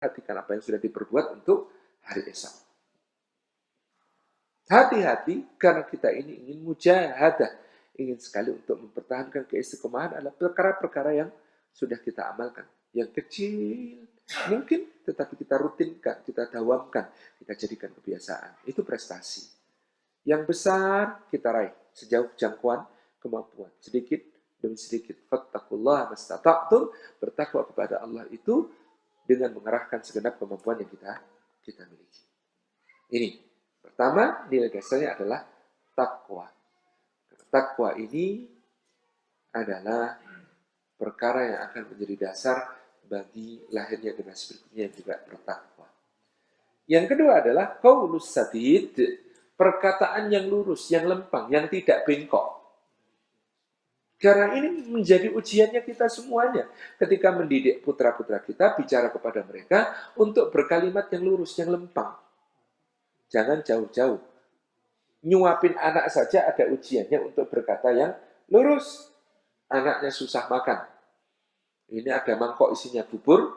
perhatikan apa yang sudah diperbuat untuk hari esok. Hati-hati karena kita ini ingin mujahadah, ingin sekali untuk mempertahankan keistiqomahan adalah perkara-perkara yang sudah kita amalkan. Yang kecil mungkin, tetapi kita rutinkan, kita dawamkan, kita jadikan kebiasaan. Itu prestasi. Yang besar kita raih sejauh jangkauan kemampuan, sedikit demi sedikit. Fattaqullaha mastata'tum, bertakwa kepada Allah itu dengan mengerahkan segenap kemampuan yang kita miliki. Ini pertama, nilai dasarnya adalah takwa. Takwa ini adalah perkara yang akan menjadi dasar bagi lahirnya generasi berikutnya yang juga bertakwa. Yang kedua adalah qaulus sadid, perkataan yang lurus, yang lempang, yang tidak bengkok. Karena ini menjadi ujiannya kita semuanya. Ketika mendidik putra-putra kita, bicara kepada mereka untuk berkalimat yang lurus, yang lempang. Jangan jauh-jauh. Nyuapin anak saja ada ujiannya untuk berkata yang lurus. Anaknya susah makan. Ini ada mangkok isinya bubur,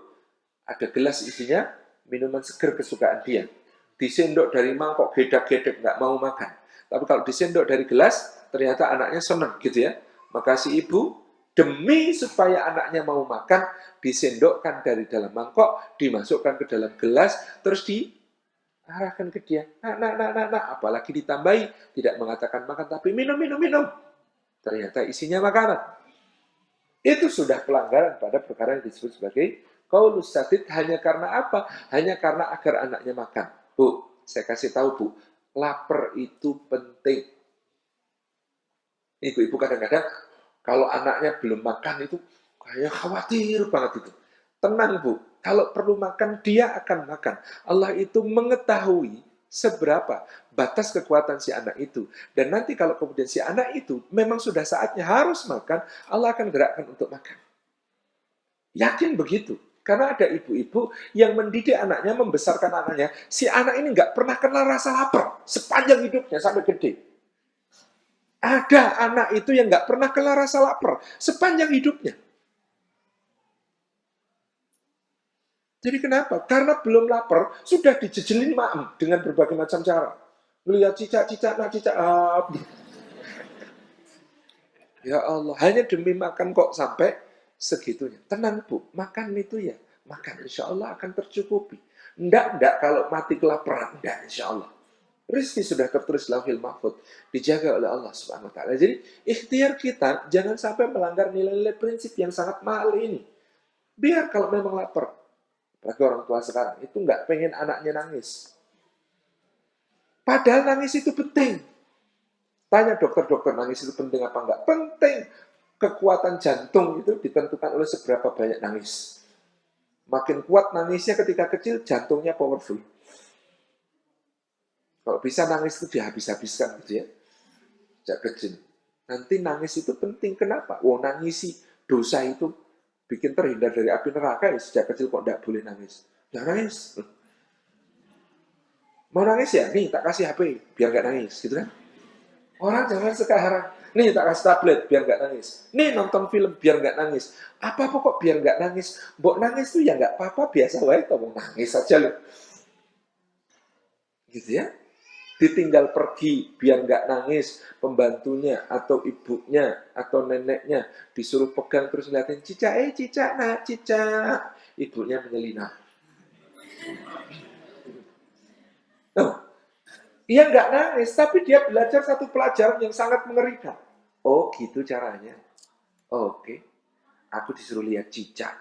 ada gelas isinya minuman seger kesukaan dia. Disendok dari mangkok, gedek-gedek, nggak mau makan. Tapi kalau disendok dari gelas, ternyata anaknya senang gitu ya. Maka si ibu, demi supaya anaknya mau makan, disendokkan dari dalam mangkok, dimasukkan ke dalam gelas, terus diarahkan ke dia. Nah. Apalagi ditambahi, tidak mengatakan makan, tapi minum. Ternyata isinya makanan. Itu sudah pelanggaran pada perkara yang disebut sebagai qaulus sadid. Hanya karena apa? Hanya karena agar anaknya makan. Bu, saya kasih tahu Bu, lapar itu penting. Ibu-ibu kadang-kadang kalau anaknya belum makan itu kayak khawatir banget itu. Tenang Bu, kalau perlu makan dia akan makan. Allah itu mengetahui seberapa batas kekuatan si anak itu. Dan nanti kalau kemudian si anak itu memang sudah saatnya harus makan, Allah akan gerakkan untuk makan. Yakin begitu. Karena ada ibu-ibu yang mendidik anaknya, membesarkan anaknya. Si anak ini nggak pernah kenal rasa lapar sepanjang hidupnya sampai gede. Ada anak itu yang nggak pernah kenal rasa lapar sepanjang hidupnya. Jadi kenapa? Karena belum lapar, sudah dijejelin maem dengan berbagai macam cara. Melihat cicak, ya Allah, hanya demi makan kok sampai segitunya. Tenang Bu, makan itu ya, makan insya Allah akan tercukupi. Enggak, kalau mati kelaparan, enggak insya Allah. Rizki sudah tertulis lauhil mahfud, dijaga oleh Allah Subhanahu wa taala. Jadi ikhtiar kita jangan sampai melanggar nilai-nilai prinsip yang sangat mahal ini. Biar kalau memang lapar, apalagi orang tua sekarang itu nggak pengen anaknya nangis. Padahal nangis itu penting. Tanya dokter-dokter, nangis itu penting apa enggak? Penting. Kekuatan jantung itu ditentukan oleh seberapa banyak nangis. Makin kuat nangisnya ketika kecil, jantungnya powerful. Kalau bisa nangis itu dihabis-habiskan gitu ya. Sejak kecil. Nanti nangis itu penting. Kenapa? Nangisi dosa itu bikin terhindar dari api neraka ya. Sejak kecil kok enggak boleh nangis. Jangan nangis. Mau nangis ya? Nih, tak kasih HP biar enggak nangis. Gitu kan? Orang jangan sekarang. Nih, tak kasih tablet biar enggak nangis. Nih, nonton film biar enggak nangis. Apa-apa kok biar enggak nangis? Mbok nangis tuh ya enggak apa-apa. Biasa wae kok mau nangis aja loh. Gitu ya. Ditinggal pergi biar nggak nangis, pembantunya atau ibunya atau neneknya disuruh pegang terus ngeliatin cicak, cicak, ibunya menyelinap. Dia nggak nangis, tapi dia belajar satu pelajaran yang sangat mengerikan. Oh gitu caranya. Oke, aku disuruh lihat cicak,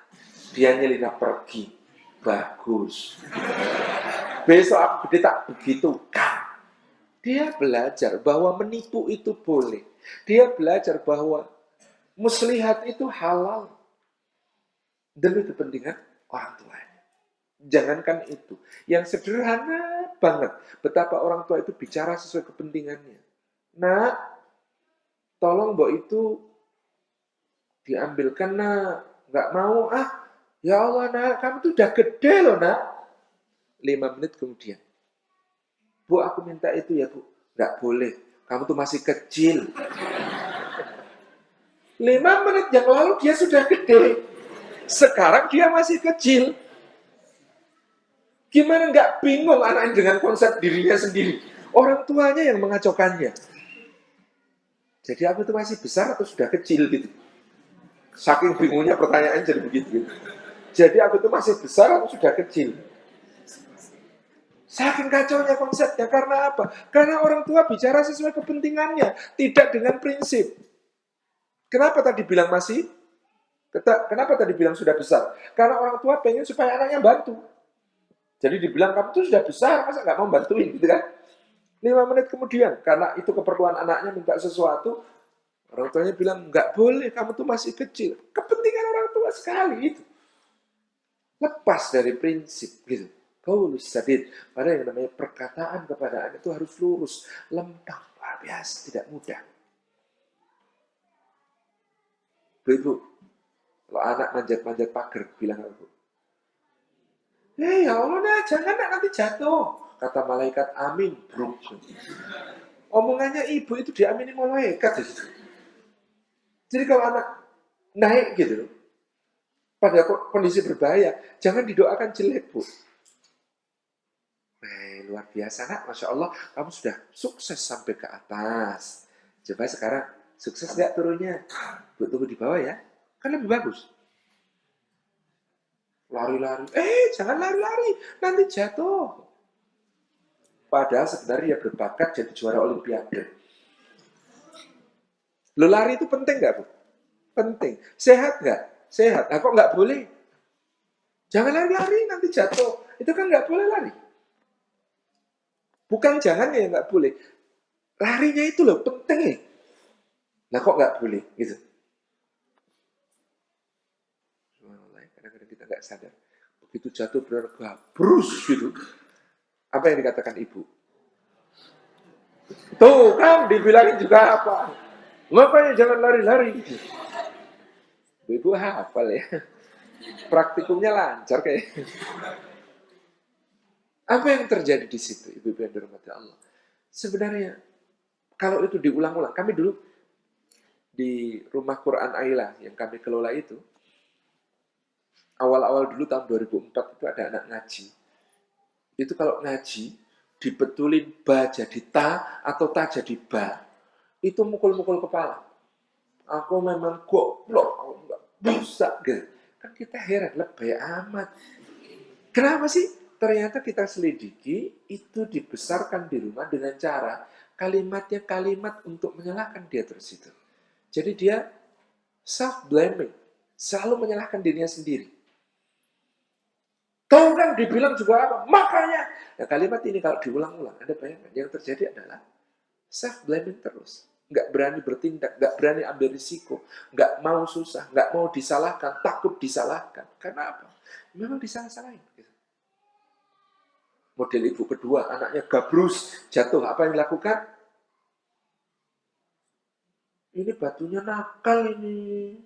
dia nyelinap pergi, bagus. Besok aku gede tak begitu kan. Dia belajar bahwa menipu itu boleh. Dia belajar bahwa muslihat itu halal. Demi kepentingan orang tuanya. Jangankan itu. Yang sederhana banget. Betapa orang tua itu bicara sesuai kepentingannya. Nak, tolong mbok itu diambilkan nak. Nggak mau ah. Ya Allah nak, kamu tuh udah gede loh nak. 5 menit kemudian. Bu, aku minta itu ya, Bu. Nggak boleh. Kamu tuh masih kecil. 5 menit yang lalu dia sudah gede. Sekarang dia masih kecil. Gimana nggak bingung anaknya dengan konsep dirinya sendiri? Orang tuanya yang mengacaukannya. Jadi aku itu masih besar atau sudah kecil gitu. Saking bingungnya pertanyaannya jadi begitu. Jadi aku itu masih besar atau sudah kecil? Saking kacaunya konsepnya. Karena apa? Karena orang tua bicara sesuai kepentingannya, tidak dengan prinsip. Kenapa tadi bilang masih? Kenapa tadi bilang sudah besar? Karena orang tua pengen supaya anaknya bantu. Jadi dibilang kamu tuh sudah besar, masa nggak mau bantuin gitu kan? 5 menit kemudian, karena itu keperluan anaknya minta sesuatu, orang tuanya bilang, nggak boleh, kamu tuh masih kecil. Kepentingan orang tua sekali itu. Lepas dari prinsip gitu. Paulus sadid. Padahal yang namanya perkataan kepada anak itu harus lurus, lempang, luar biasa, tidak mudah. Ibu, kalau anak manjat-manjat pagar, bilang aku, ya Allah, nah, jangan nanti jatuh. Kata malaikat, amin, bro. Omongannya ibu itu diamini malaikat. Gitu. Jadi kalau anak naik gitu, pada kondisi berbahaya, jangan didoakan jelek, Bu. Luar biasa, nak. Masya Allah, kamu sudah sukses sampai ke atas. Coba sekarang, sukses nggak turunnya? Bu, tunggu di bawah ya. Kan lebih bagus. Lari-lari. Jangan lari-lari. Nanti jatuh. Padahal sebenarnya dia berbakat jadi juara olimpiade. Lo lari itu penting nggak, Bu? Penting. Sehat nggak? Sehat. Nah, kok nggak boleh? Jangan lari-lari, nanti jatuh. Itu kan nggak boleh lari. Bukan jangan ya nggak boleh. Larinya itu loh, penting ya. Nah kok nggak boleh? Gitu. Kadang-kadang kita nggak sadar. Begitu jatuh benar gabrus gitu. Apa yang dikatakan ibu? Tuh kan dibilangin juga apa? Makanya jangan lari-lari. Ibu hafal ya. Praktikumnya lancar kayak. Apa yang terjadi di situ, ibu-ibu yang dirahmati Allah? Sebenarnya kalau itu diulang-ulang, kami dulu di rumah Quran Aila yang kami kelola itu, awal-awal dulu tahun 2004 itu ada anak ngaji. Itu kalau ngaji, dibetulin ba jadi ta atau ta jadi ba, itu mukul-mukul kepala. Aku memang goblok, aku nggak bisa. Gitu. Kan kita heran, lebay amat. Kenapa sih? Ternyata kita selidiki, itu dibesarkan di rumah dengan cara kalimatnya kalimat untuk menyalahkan dia terus itu. Jadi dia self-blaming, selalu menyalahkan dirinya sendiri. Tahu kan dibilang juga apa? Makanya. Nah, kalimat ini kalau diulang-ulang, Anda bayangkan yang terjadi adalah self-blaming terus. Nggak berani bertindak, nggak berani ambil risiko, nggak mau susah, nggak mau disalahkan, takut disalahkan. Karena apa? Memang disalah-salahin. Model ibu kedua, anaknya gabrus, jatuh. Apa yang dilakukan? Ini batunya nakal ini.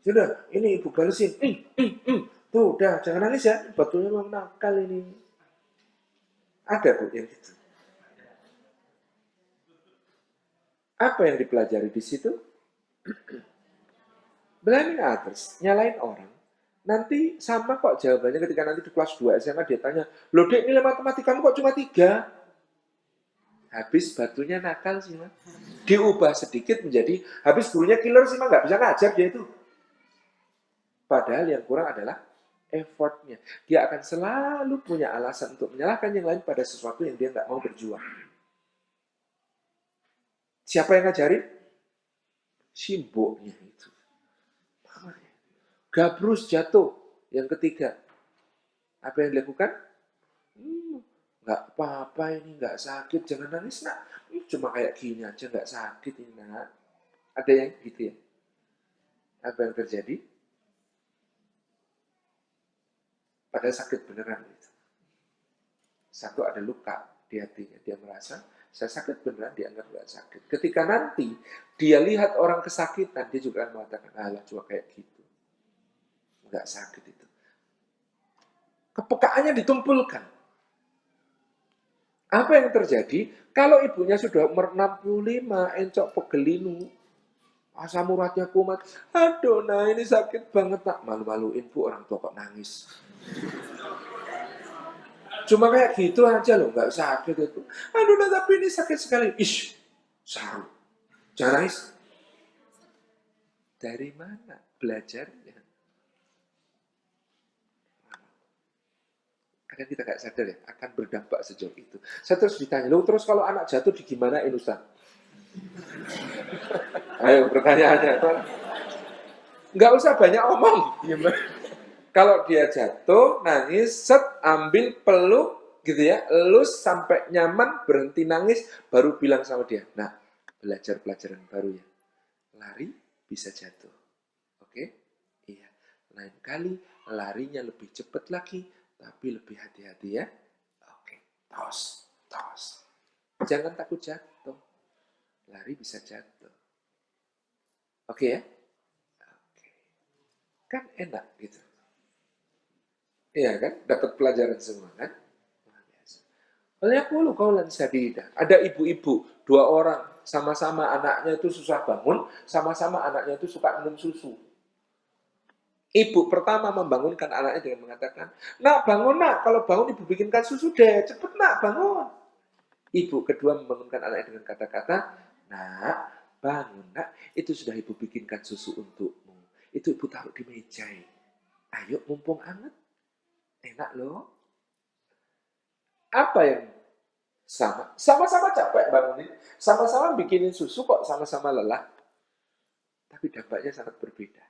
Sudah, ini ibu balesin. Tuh, udah, jangan nangis ya. Batunya memang nakal ini. Ada, Bu, yang gitu. Apa yang dipelajari di situ? Blaming others, nyalain orang. Nanti sama kok jawabannya ketika nanti di kelas 2 SMA dia tanya, loh Dek, nilai matematikamu kok cuma 3? Habis batunya nakal sih, Mas. Diubah sedikit menjadi, habis gurunya killer sih, Mas, nggak bisa ngajar dia itu. Padahal yang kurang adalah effortnya. Dia akan selalu punya alasan untuk menyalahkan yang lain pada sesuatu yang dia nggak mau berjuang. Siapa yang ngajarin? Simboknya itu. Gabrus jatuh. Yang ketiga. Apa yang dilakukan? Nggak apa-apa ini, nggak sakit. Jangan nangis, nak. Cuma kayak gini aja, nggak sakit ini, nak. Ada yang gitu ya? Apa yang terjadi? Padahal sakit beneran itu. Satu ada luka di hatinya. Dia merasa, saya sakit beneran, dianggap nggak sakit. Ketika nanti dia lihat orang kesakitan, dia juga akan mengatakan, alah cuma kayak gitu. Nggak sakit itu. Kepekaannya ditumpulkan. Apa yang terjadi? Kalau ibunya sudah umur 65, encok pegelinu, asam uratnya kumat, aduh nah ini sakit banget, tak malu-maluin Bu, orang tua kok nangis. cuma kayak gitu aja loh, nggak sakit itu. Aduh, nah, tapi ini sakit sekali. Ish, saru. Jangan nangis. Dari mana belajarnya? Kadang kita nggak sadar ya, akan berdampak sejauh itu. Saya terus ditanya, loh terus kalau anak jatuh di gimanain Ustaz? Ayo pertanyaannya. Nggak usah banyak omong. Kalau dia jatuh, nangis, set, ambil peluk, gitu ya, elus sampai nyaman, berhenti nangis, baru bilang sama dia. Nah, belajar pelajaran baru ya. Lari bisa jatuh. Oke? Iya. Lain kali larinya lebih cepat lagi, tapi lebih hati-hati ya. Oke. Tos, tos. Jangan takut jatuh. Lari bisa jatuh. Oke ya? Oke. Kan enak gitu. Iya kan? Dapat pelajaran semua kan? Luar biasa. Yaqulu qaulan sadida. Ada ibu-ibu, dua orang, sama-sama anaknya itu susah bangun, sama-sama anaknya itu suka minum susu. Ibu pertama membangunkan anaknya dengan mengatakan, nak bangun nak, kalau bangun ibu bikinkan susu deh, cepet nak bangun. Ibu kedua membangunkan anaknya dengan kata-kata, nak bangun nak, itu sudah ibu bikinkan susu untukmu. Itu ibu taruh di meja. Ayo mumpung hangat, enak loh. Apa yang sama? Sama-sama capek bangunin, sama-sama bikinin susu kok sama-sama lelah. Tapi dampaknya sangat berbeda.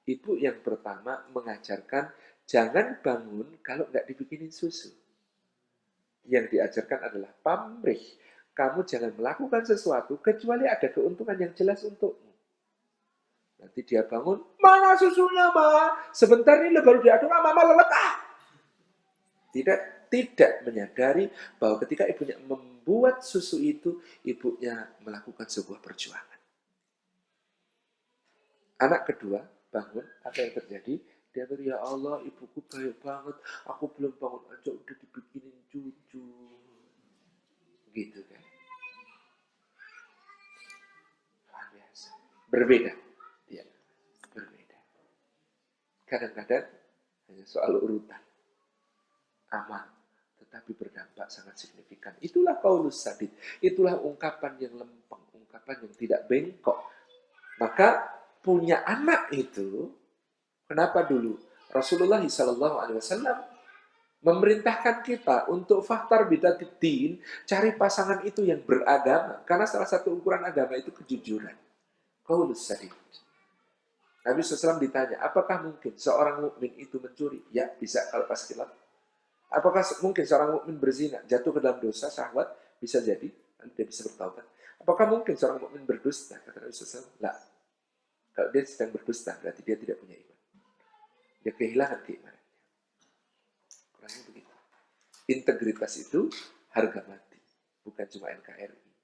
Ibu yang pertama mengajarkan jangan bangun kalau nggak dibikinin susu. Yang diajarkan adalah pamrih. Kamu jangan melakukan sesuatu kecuali ada keuntungan yang jelas untukmu. Nanti dia bangun, mana susunya ma? Sebentar ini baru diaduk, mama lelet ah. Tidak menyadari bahwa ketika ibunya membuat susu itu, ibunya melakukan sebuah perjuangan. Anak kedua bangun, apa yang terjadi? Dia bilang, ya Allah, ibuku baik banget, aku belum bangun aja udah dibikinin cucu. Gitu kan. Luar biasa. Berbeda. Ya, berbeda. Kadang-kadang hanya soal urutan. Amal. Tetapi berdampak sangat signifikan. Itulah qaulus sadid. Itulah ungkapan yang lempeng. Ungkapan yang tidak bengkok. Maka punya anak itu, kenapa dulu Rasulullah SAW memerintahkan kita untuk fahtar bidatid, cari pasangan itu yang beragama. Karena salah satu ukuran agama itu kejujuran. Qaulus sadid. Nabi SAW ditanya, apakah mungkin seorang mukmin itu mencuri? Ya, bisa kalau pas khilaf. Apakah mungkin seorang mukmin berzina, jatuh ke dalam dosa, syahwat? Bisa jadi, dia bisa bertaubat. Apakah mungkin seorang mukmin berdusta? Kata Nabi SAW, lah. Kalau dia sedang berdusta, berarti dia tidak punya iman. Dia kehilangan keimanan. Kurangnya begitu. Integritas itu harga mati. Bukan cuma NKRI.